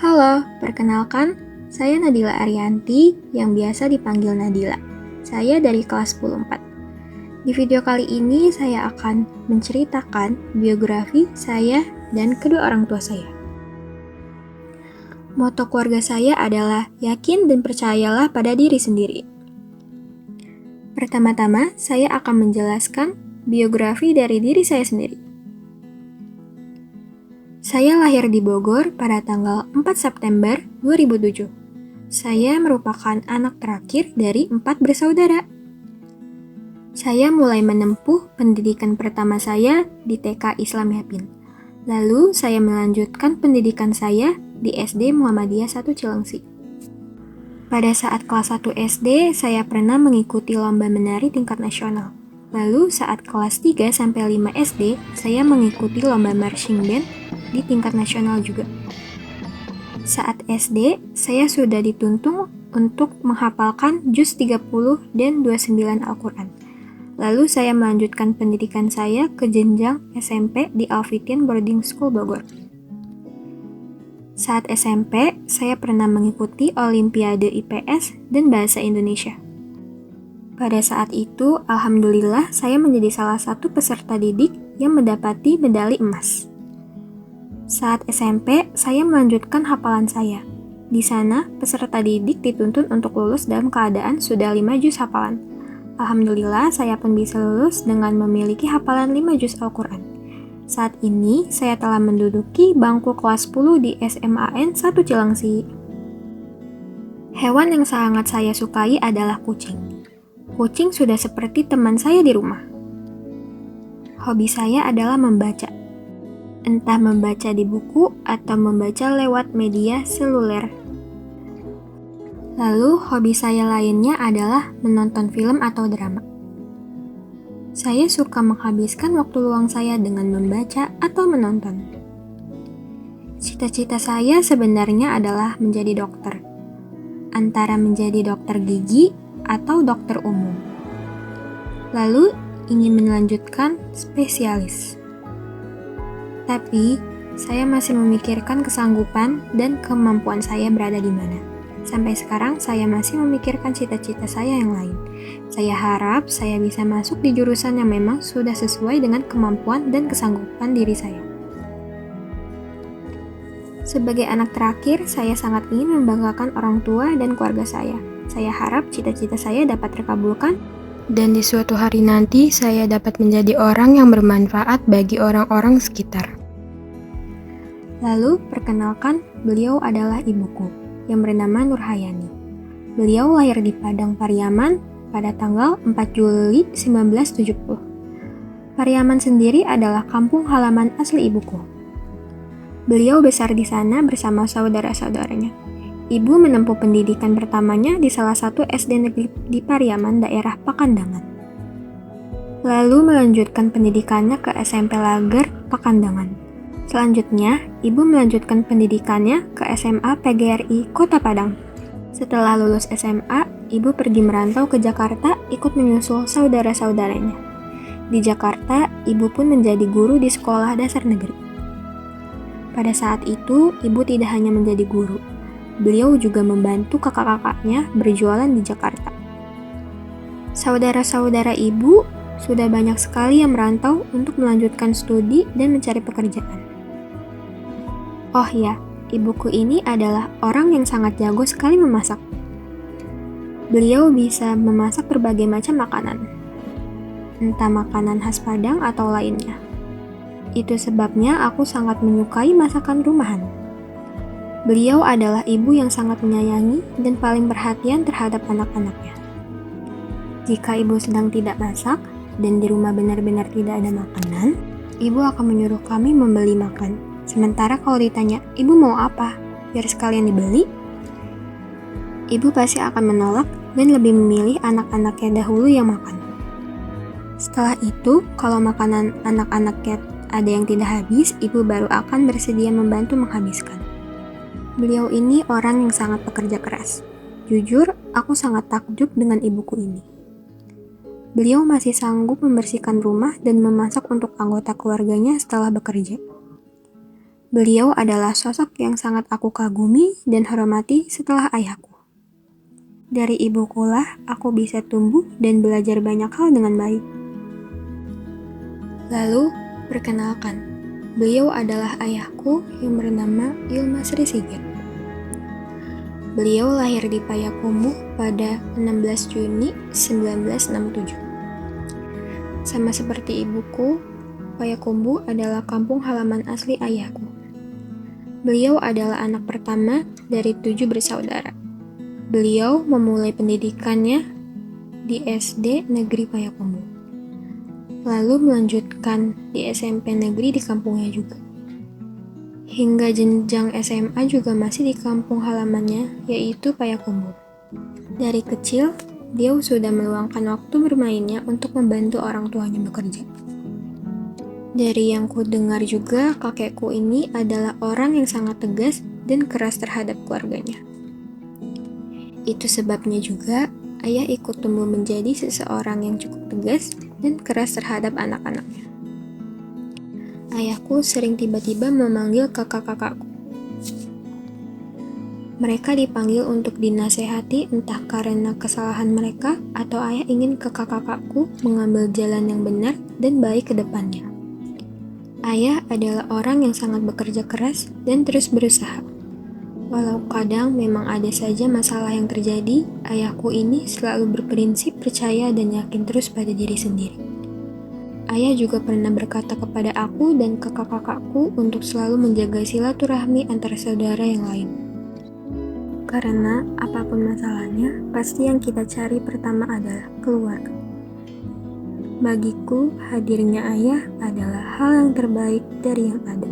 Halo, perkenalkan, saya Nadila Arianti yang biasa dipanggil Nadila. Saya dari kelas 10-4. Di video kali ini saya akan menceritakan biografi saya dan kedua orang tua saya. Moto keluarga saya adalah yakin dan percayalah pada diri sendiri. Pertama-tama, saya akan menjelaskan biografi dari diri saya sendiri. Saya lahir di Bogor pada tanggal 4 September 2007. Saya merupakan anak terakhir dari 4 bersaudara. Saya mulai menempuh pendidikan pertama saya di TK Islam Yapin. Lalu saya melanjutkan pendidikan saya di SD Muhammadiyah 1 Cilengsi. Pada saat kelas 1 SD, saya pernah mengikuti lomba menari tingkat nasional. Lalu saat kelas 3-5 SD, saya mengikuti lomba marching band di tingkat nasional juga. Saat SD, saya sudah dituntun untuk menghafalkan juz 30 dan 29 Al-Quran. Lalu saya melanjutkan pendidikan saya ke jenjang SMP di Alfitin Boarding School Bogor. Saat SMP, saya pernah mengikuti Olimpiade IPS dan Bahasa Indonesia. Pada saat itu, alhamdulillah saya menjadi salah satu peserta didik yang mendapati medali emas. Saat SMP, saya melanjutkan hafalan saya. Di sana, peserta didik dituntun untuk lulus dalam keadaan sudah 5 juz hafalan. Alhamdulillah, saya pun bisa lulus dengan memiliki hafalan 5 juz Al-Quran. Saat ini, saya telah menduduki bangku kelas 10 di SMAN 1 Cilengsi. Hewan yang sangat saya sukai adalah kucing. Kucing sudah seperti teman saya di rumah. Hobi saya adalah membaca. Entah membaca di buku atau membaca lewat media seluler. Lalu, hobi saya lainnya adalah menonton film atau drama. Saya suka menghabiskan waktu luang saya dengan membaca atau menonton. Cita-cita saya sebenarnya adalah menjadi dokter. Antara menjadi dokter gigi atau dokter umum. Lalu, ingin melanjutkan spesialis. Tapi, saya masih memikirkan kesanggupan dan kemampuan saya berada di mana. Sampai sekarang, saya masih memikirkan cita-cita saya yang lain. Saya harap saya bisa masuk di jurusan yang memang sudah sesuai dengan kemampuan dan kesanggupan diri saya. Sebagai anak terakhir, saya sangat ingin membanggakan orang tua dan keluarga saya. Saya harap cita-cita saya dapat terkabulkan, dan di suatu hari nanti saya dapat menjadi orang yang bermanfaat bagi orang-orang sekitar. Lalu, perkenalkan, beliau adalah ibuku, yang bernama Nurhayani. Beliau lahir di Padang Pariaman pada tanggal 4 Juli 1970. Pariaman sendiri adalah kampung halaman asli ibuku. Beliau besar di sana bersama saudara-saudaranya. Ibu menempuh pendidikan pertamanya di salah satu SD negeri di Pariaman, daerah Pakandangan. Lalu melanjutkan pendidikannya ke SMP Lager, Pakandangan. Selanjutnya, ibu melanjutkan pendidikannya ke SMA PGRI Kota Padang. Setelah lulus SMA, ibu pergi merantau ke Jakarta ikut menyusul saudara-saudaranya. Di Jakarta, ibu pun menjadi guru di sekolah dasar negeri. Pada saat itu, ibu tidak hanya menjadi guru. Beliau juga membantu kakak-kakaknya berjualan di Jakarta. Saudara-saudara ibu sudah banyak sekali yang merantau untuk melanjutkan studi dan mencari pekerjaan. Oh ya, ibuku ini adalah orang yang sangat jago sekali memasak. Beliau bisa memasak berbagai macam makanan, entah makanan khas Padang atau lainnya. Itu sebabnya aku sangat menyukai masakan rumahan. Beliau adalah ibu yang sangat menyayangi dan paling perhatian terhadap anak-anaknya. Jika ibu sedang tidak masak dan di rumah benar-benar tidak ada makanan, ibu akan menyuruh kami membeli makan. Sementara kalau ditanya, ibu mau apa? Biar sekalian dibeli. Ibu pasti akan menolak dan lebih memilih anak-anaknya dahulu yang makan. Setelah itu, kalau makanan anak-anaknya ada yang tidak habis, ibu baru akan bersedia membantu menghabiskan. Beliau ini orang yang sangat pekerja keras. Jujur, aku sangat takjub dengan ibuku ini. Beliau masih sanggup membersihkan rumah dan memasak untuk anggota keluarganya setelah bekerja. Beliau adalah sosok yang sangat aku kagumi dan hormati setelah ayahku. Dari ibukulah aku bisa tumbuh dan belajar banyak hal dengan baik. Lalu, perkenalkan, beliau adalah ayahku yang bernama Ilma Sri Sigit. Beliau lahir di Payakumbuh pada 16 Juni 1967. Sama seperti ibuku, Payakumbuh adalah kampung halaman asli ayahku. Beliau adalah anak pertama dari 7 bersaudara. Beliau memulai pendidikannya di SD Negeri Payakumbuh, lalu melanjutkan di SMP Negeri di kampungnya juga. Hingga jenjang SMA juga masih di kampung halamannya, yaitu Payakumbuh. Dari kecil, dia sudah meluangkan waktu bermainnya untuk membantu orang tuanya bekerja. Dari yang ku dengar juga, kakekku ini adalah orang yang sangat tegas dan keras terhadap keluarganya. Itu sebabnya juga ayah ikut tumbuh menjadi seseorang yang cukup tegas dan keras terhadap anak-anaknya. Ayahku sering tiba-tiba memanggil kakak-kakakku. Mereka dipanggil untuk dinasehati entah karena kesalahan mereka atau ayah ingin kakak-kakakku mengambil jalan yang benar dan baik ke depannya. Ayah adalah orang yang sangat bekerja keras dan terus berusaha. Walau kadang memang ada saja masalah yang terjadi, ayahku ini selalu berprinsip percaya dan yakin terus pada diri sendiri. Ayah juga pernah berkata kepada aku dan kakak-kakakku untuk selalu menjaga silaturahmi antara saudara yang lain. Karena apapun masalahnya, pasti yang kita cari pertama adalah keluarga. Bagiku, hadirnya ayah adalah hal yang terbaik dari yang ada.